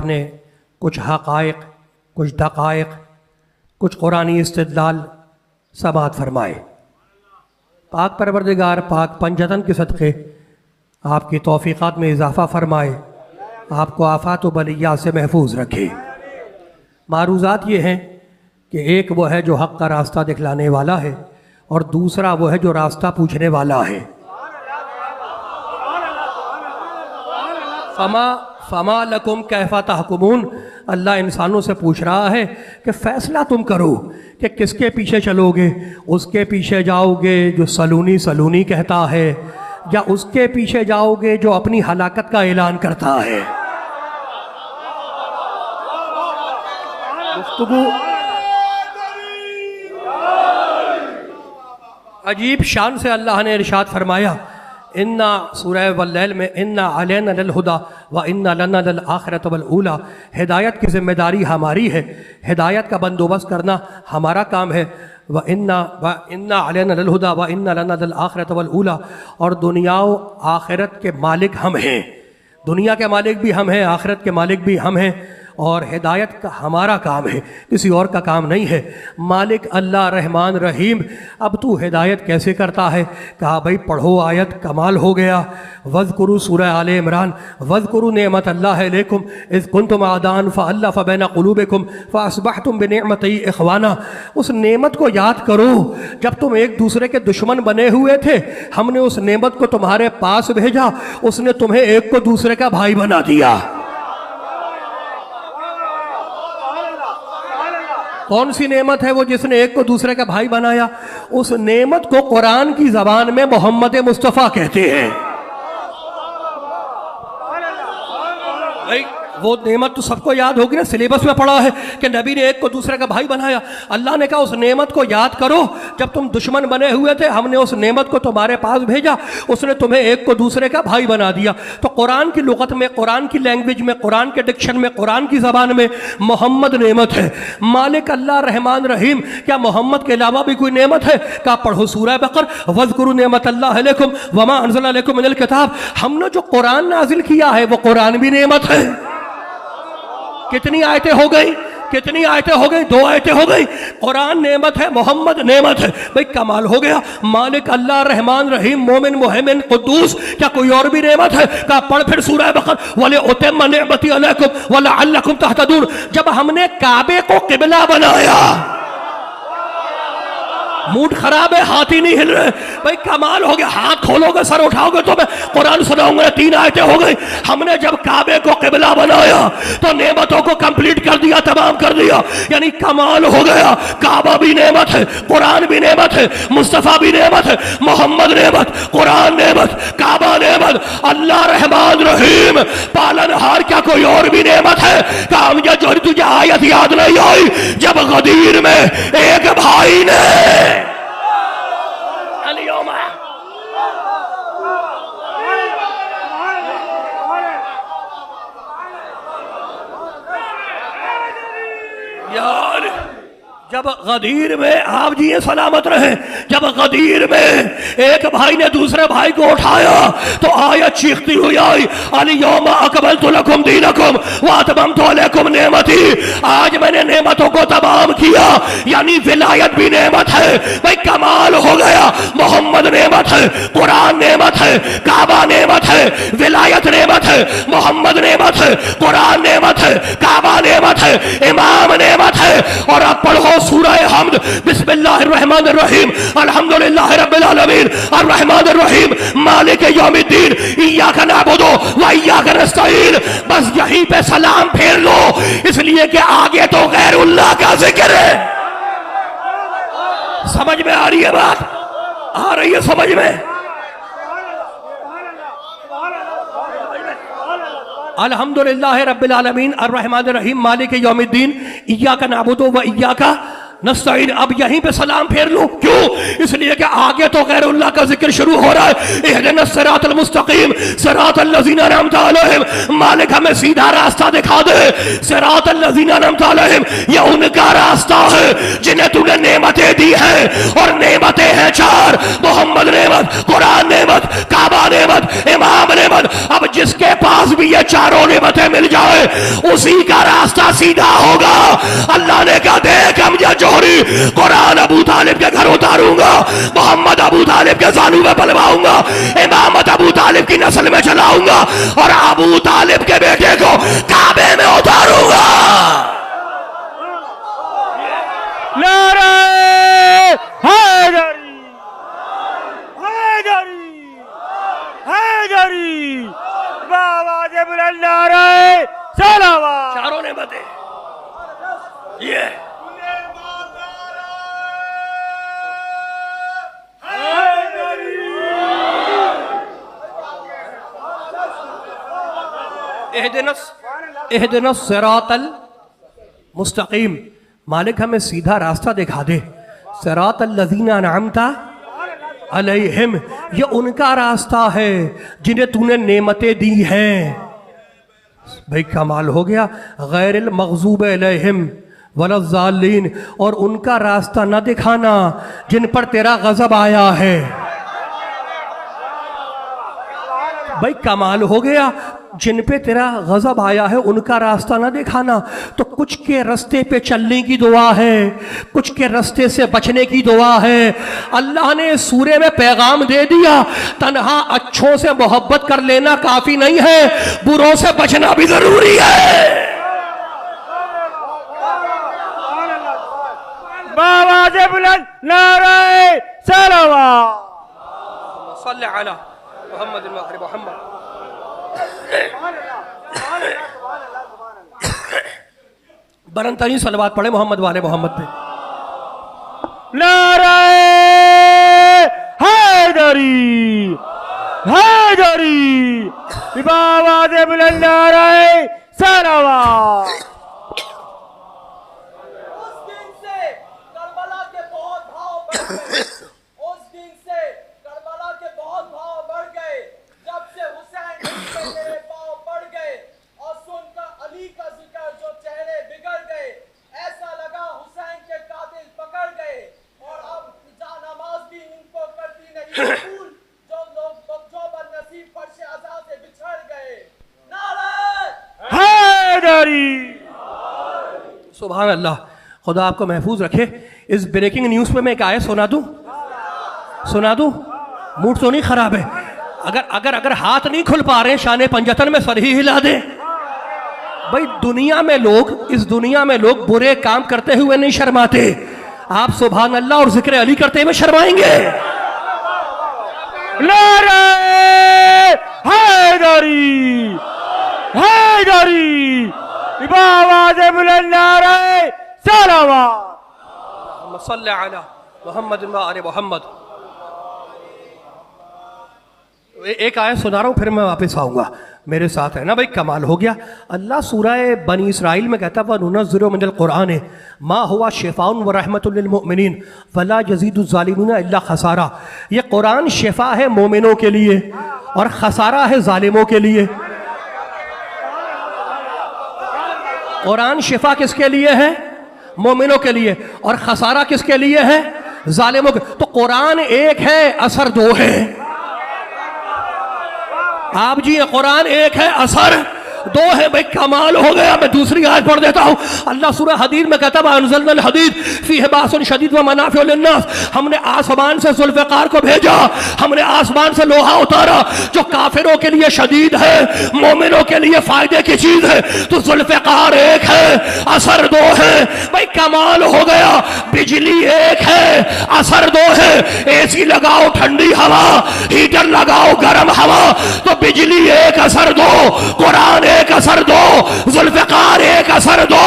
आपने कुछ हक़ाइक़, कुछ दक़ाइक़, कुछ कुरानी इस्तिदलाल समाअत फरमाए। पाक परवरदिगार पाक पंजतन के सदक़े आपकी तौफ़ीक़ात में इजाफ़ा फरमाए, आपको आफ़ात व बलियात से महफूज रखे। मारूज़ात ये हैं कि एक वो है जो हक़ का रास्ता दिखलाने वाला है और दूसरा वो है जो रास्ता पूछने वाला है। फमा लकुम कैफ़ा तहकुमून, अल्लाह इंसानों से पूछ रहा है कि फ़ैसला तुम करो कि किसके पीछे चलोगे। उसके पीछे जाओगे जो सलूनी सलूनी कहता है, या उसके पीछे जाओगे जो अपनी हलाकत का ऐलान करता है। गुफ्तगू अजीब शान से अल्लाह ने इरशाद फरमाया, इन्ना सूरह वल्लैल में इन्ना अलैना लल हुदा व इन्ना लना लल आखिरत वल ऊला, हिदायत की ज़िम्मेदारी हमारी है, हिदायत का बंदोबस्त करना हमारा काम है। व इन्ना अलैना लल हुदा व इन्ना लना लल आखिरत वल ऊला, और दुनिया व आखिरत के मालिक हम हैं। दुनिया के मालिक भी हम हैं, आखिरत के मालिक भी हम हैं, और हिदायत का हमारा काम है, किसी और का काम नहीं है। मालिक अल्लाह रहमान रहीम, अब तू हिदायत कैसे करता है? कहा भाई पढ़ो आयत, कमाल हो गया। वज़कुरू सूरह आले इमरान, वज़कुरू नेमत अल्लाह अलैकुम इज़ कुंतुम आदान फ़अल्लफ़ बैन क़ुलूबिकुम फ़अस्बहतुम बिनिअमतिही इख़वाना। उस नेमत को याद करो जब तुम एक दूसरे के दुश्मन बने हुए थे, हमने उस नेमत को तुम्हारे पास भेजा, उसने तुम्हें एक को दूसरे का भाई बना दिया। कौन सी नेमत है वो जिसने एक को दूसरे का भाई बनाया? उस नेमत को कुरान की ज़बान में मोहम्मद मुस्तफ़ा कहते हैं। भाई वो नेमत तो सबको याद होगी ना, सिलेबस में पढ़ा है कि नबी ने एक को दूसरे का भाई बनाया। अल्लाह ने कहा उस नेमत को याद करो जब तुम दुश्मन बने हुए थे, हमने उस नेमत को तुम्हारे पास भेजा, उसने तुम्हें एक को दूसरे का भाई बना दिया। तो कुरान की लुगत में, कुरान की लैंग्वेज में, कुरान के डिक्शन में, कुरान की ज़बान में मोहम्मद नेमत है। मालिक अल्लाह रहमान रहीम, क्या मोहम्मद के अलावा भी कोई नेमत है? क्या पढ़ो सूरह बकर, वज़कुरू नेमत अल्लाह अलैकुम वमा अंज़लना अलैकुम मिनल किताब। हमने जो कुरान नाजिल किया है वो कुरान भी नेमत है। कितनी आयतें हो गई? कितनी आयतें हो गई? 2 आयतें हो गई। कुरान नेमत है, मोहम्मद नेमत है। भाई कमाल हो गया। मालिक अल्लाह रहमान रहीम मोमिन मुहैमिन कुद्दूस, क्या कोई और भी नेमत है? का पढ़ फिर सूरह बकर, वले उतम्म निअमती अलैकुम वलअल्लकुम तहतदून। जब हमने काबे को किबला बनाया, मूड खराब है, हाथ ही नहीं हिल रहे। भाई कमाल हो गया। हाथ खोलोगे, सर उठाओगे तो मैं कुरान सुनाऊंगा। 3 आयतें हो गई। हमने जब काबे को किबला बनाया तो नेमतों को कंप्लीट कर दिया, तमाम कर दिया। यानी कमाल हो गया। काबा भी नेमत है, कुरान भी नेमत है, मुस्तफ़ा भी नेमत है, मोहम्मद नेमत, कुरान नेमत, काबा नेमत, अल्लाह रहमान रहीम पालनहार, क्या कोई और भी नेमत है? काम जो तुझे आयत याद नहीं आई जब गदीर में एक भाई ने यार, जब गदीर में आप जी सलामत रहे, जब गदीर में एक भाई ने दूसरे भाई को उठाया तो आयत चीखती हुई आई, अल-यौमा अकमलतु लकुम दीनकुम व अतममतु अलैकुम नेमती। आज मैंने नेमतों को तमाम किया। यानी विलायत भी नेमत है। भाई कमाल हो गया। मोहम्मद नेमत है, कुरान नेमत है, काबा नेमत है, विलायत नेमत है, मोहम्मद नेमत है, कुरान नेमत है, काबा नेमत है, इमाम नेमत है। और अब पढ़ो सूरह हम्द, बिस्मिल्लाहिर रहमानिर रहीम, अल्हम्दुलिल्लाहि रब्बिल आलमीन, अर्रहमानिर रहीम, मालिक यौमिद्दीन, इय्याका नअबुदु व इय्याका नस्तईन। बस यहीं पे सलाम फेर लो, इसलिए कि आगे तो गैरुल्लाह का जिक्र है। समझ में आ रही है बात? आ रही है समझ में? अल्हम्दुलिल्लाहि रब्बिल आलमीन, अर्रहमानिर रहीम, मालिक यौमिद्दीन, इय्याका नअबुदु व इय्याका नस्तईन। अब यहीं पे सलाम फेर लूं, क्यों? इसलिए कि आगे तो गैरुल्लाह का जिक्र शुरू हो रहा है। इहदिनस सिरातल मुस्तकीम सिरातल लज़ीना अनअमता अलैहिम, मालिक हमें सीधा रास्ता दिखा दे। सिरातल लज़ीना अनअमता अलैहिम, ये उनका रास्ता है जिन्हें तूने नेमतें दी हैं, और नेमतें हैं चार: मोहम्मद नेमत, कुरान नेमत, काबा नेमत, इमाम नेमत। अब जिसके पास भी ये चारों नेमतें मिल जाए उसी का रास्ता सीधा होगा। अल्लाह ने कहा, देख हम या जोहरी कुरान अबू तालिब के घर उतारूंगा, मोहम्मद अबू तालिब के जानू में पलवाऊंगा, इमामत अबू तालिब की नस्ल में चलाऊंगा, और अबू तालिब के बेटे को काबे में उतारूंगा। नारे हैदरी, हैदरी, हैदरी, बाबा जे बुलंद नारे सलावत। चारों नेमतें ये इहदिनस सिरातल मुस्तकीम, मालिक हमें सीधा रास्ता दिखा दे। सिरातल लज़ीना अनअमता अलैहिम, ये उनका रास्ता है जिन्हें तूने नेमतें दी हैं। भाई कमाल हो गया। गैरिल मग़ज़ूब अलैहिम वलज़्ज़ालीन, और उनका रास्ता न दिखाना जिन पर तेरा गज़ब आया है। भाई कमाल हो गया। जिन पे तेरा गजब आया है उनका रास्ता ना दिखाना। तो कुछ के रास्ते पे चलने की दुआ है, कुछ के रास्ते से बचने की दुआ है। अल्लाह ने सूरे में पैगाम दे दिया, तन्हा अच्छों से मोहब्बत कर लेना काफी नहीं है, बुरों से बचना भी जरूरी है। बाबा जे बुलंद नारे सलावत। सल्ले अला मुहम्मद व आले मुहम्मद। बरंतरी सलवात पढ़े मोहम्मद वाले मोहम्मद पे। नारे हैदरी, हैदरी, बाबा जे बुलंद नारे सलावत। उस दिन से करबला के बहुत भाव बढ़ गए, जब से हुसैन के मेरे पांव पड़ गए, और सुनकर अली का जिक्र जो चेहरे बिगड़ गए, ऐसा लगा हुसैन के कातिल पकड़ गए, और अब नमाज भी इनको करती नहीं भूल, जो लोग जो बदनसीब फर्श अज़ा से बिछड़ गए। नारे हैदरी। सुभान अल्लाह, खुदा आपको महफूज रखे। इस ब्रेकिंग न्यूज़ पे मैं एक आयत सुना दूं? सुना दूं? मूड तो नहीं खराब है? अगर अगर अगर हाथ नहीं खुल पा रहे शाने पंजतन में सर ही हिला दे। भाई दुनिया में लोग, इस दुनिया में लोग बुरे काम करते हुए नहीं शर्माते। आप सुभान अल्लाह और जिक्र अली करते हुए शर्माएंगे? नारे हैदरी, हैदरी, बाबा जे बुलंद नारे सलावत। सल्ले अला मुहम्मद व आले मुहम्मद। एक आयत सुना रहा हूँ, फिर मैं वापस आऊँगा। मेरे साथ है ना भाई, कमाल हो गया। अल्लाह सूरह बनी इसराइल में कहता है वनुनज़्ज़िलु मिनल क़ुरआन मा हुवा शिफ़ाउन व रहमतुल लिल मुमिनीन वला यज़ीदुज़ ज़ालिमीना इल्ला खसारा। ये कुरान शिफा है मोमिनों के लिए और खसारा है जालिमों के लिए। कुरान शिफा किसके लिए है? मोमिनों के लिए। और खसारा किसके लिए है? जालिमों के। तो कुरान एक है, असर दो है। आप जी, कुरान एक है, असर दो है। भाई कमाल हो गया। मैं दूसरी आयत पढ़ देता हूँ। अल्लाह सूरह हदीद में कहता है अनज़लनल हदीद फ़ीहि बाअसन शदीद व मनाफ़िउ लिन्नास। हमने आसमान से ज़ुल्फ़िकार को भेजा, हमने आसमान से लोहा उतारा जो काफिरों के लिए शदीद है, मोमिनों के लिए फायदे की चीज है। तो ज़ुल्फ़िकार एक है, असर दो है। भाई कमाल हो गया। बिजली एक है, असर दो है। एसी लगाओ ठंडी हवा, हीटर लगाओ गर्म हवा। तो बिजली एक, असर दो। कुरान एक, असर दो। ज़ुल्फ़िकार एक, असर दो।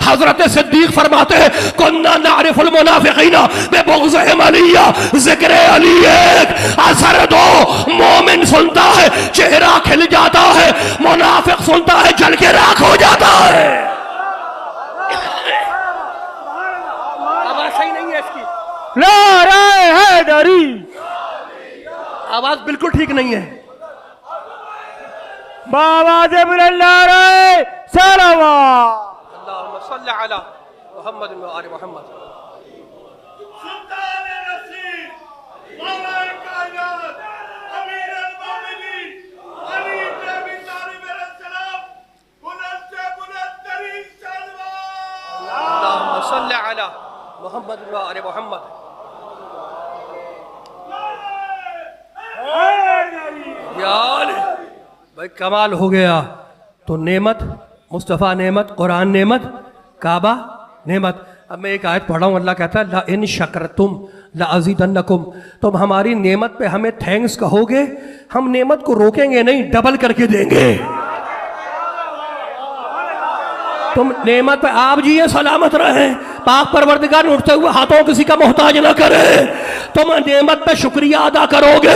हजरत सिद्दीक फरमाते हैं कुन्ना नारिफुल मुनाफ़िक़ीना बिबुग़्ज़िहिम अलिय्या। ज़िक्र अली एक, असर दो। मोमिन सुनता है चेहरा खिल जाता है, मुनाफिक सुनता है जल के राख हो जाता है। नहीं है। बाबा से बुलंद नारे सलावत। अल्लाहुम्मा सल्ली अला मुहम्मद व आले मुहम्मद। अल्लाहुम्मा सल्ली अला मुहम्मद व आले मुहम्मद। यार भाई कमाल हो गया। तो नेमत, मुस्तफ़ा नेमत, कुरान नेमत, काबा नेमत। अब मैं एक आयत पढ़ रहा हूँ, अल्लाह कहता है ला इन शकरतुम ला अज़ीदन्नकुम, तुम हमारी नेमत पे हमें थैंक्स कहोगे, हम नेमत को रोकेंगे नहीं, डबल करके देंगे। तुम नेमत पे आप जिए सलामत रहे, पाक परवरदिगार उठते हुए हाथों किसी का मोहताज न करे। तुम नेमत पे शुक्रिया अदा करोगे,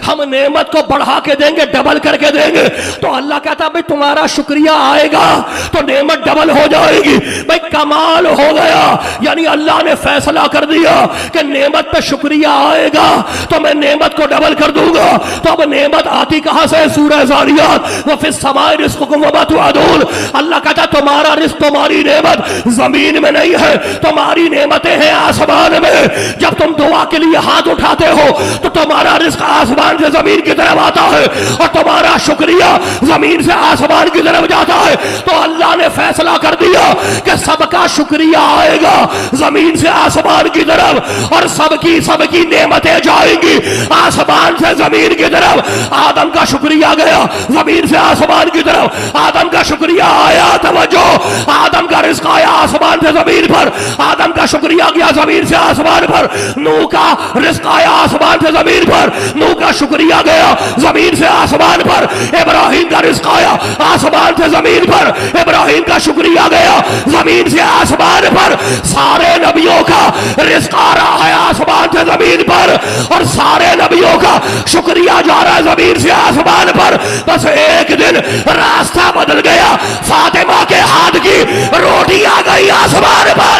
हम नेमत को बढ़ा के देंगे, डबल करके देंगे। तो अल्लाह कहता भाई तुम्हारा शुक्रिया आएगा तो नेमत डबल हो जाएगी। भाई कमाल हो गया, यानी अल्लाह ने फैसला कर दिया कि नेमत पे शुक्रिया आएगा तो मैं नेमत को डबल कर दूंगा। तो अब नेमत आती कहां से? सूरह ज़ारियात, व फिस समाई रिज़्क़ुकुम व मा तुअदून। अल्लाह कहता तुम्हारा रिज़्क़, तुम्हारी नेमत जमीन में नहीं है, तुम्हारी नेमतें हैं आसमान में। जब तुम दुआ के लिए हाथ उठाते हो तो तुम्हारा रिज़्क़ आसमान से जमीन की तरफ आता है और तुम्हारा शुक्रिया जमीन से आसमान की तरफ जाता है। तो अल्लाह ने फैसला कर दिया कि सबका शुक्रिया आएगा जमीन से आसमान की तरफ और सबकी नेमतें जाएंगी आसमान से जमीन की तरफ। आदम का शुक्रिया गया जमीन से आसमान की तरफ, आदम का शुक्रिया आया, तवज्जो, आदम का रिज़्क़ आया आसमान से जमीन पर, आदम का शुक्रिया गया जमीन से आसमान पर। नूह का रिज़्क़ आया आसमान से जमीन पर, नूह का शुक्रिया गया जमीन से आसमान पर। इब्राहिम का रिज़्क़ आया आसमान से जमीन पर, इब्राहिम का शुक्रिया गया जमीन से आसमान पर। सारे नबियों का रिज़्क़ आ रहा है आसमान से जमीन पर और सारे नबियों का शुक्रिया जा रहा है जमीन से आसमान पर। बस एक दिन रास्ता बदल गया, फातिमा के हाथ की रोटी आ गई आसमान पर,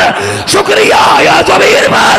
शुक्रिया आया जमीन पर।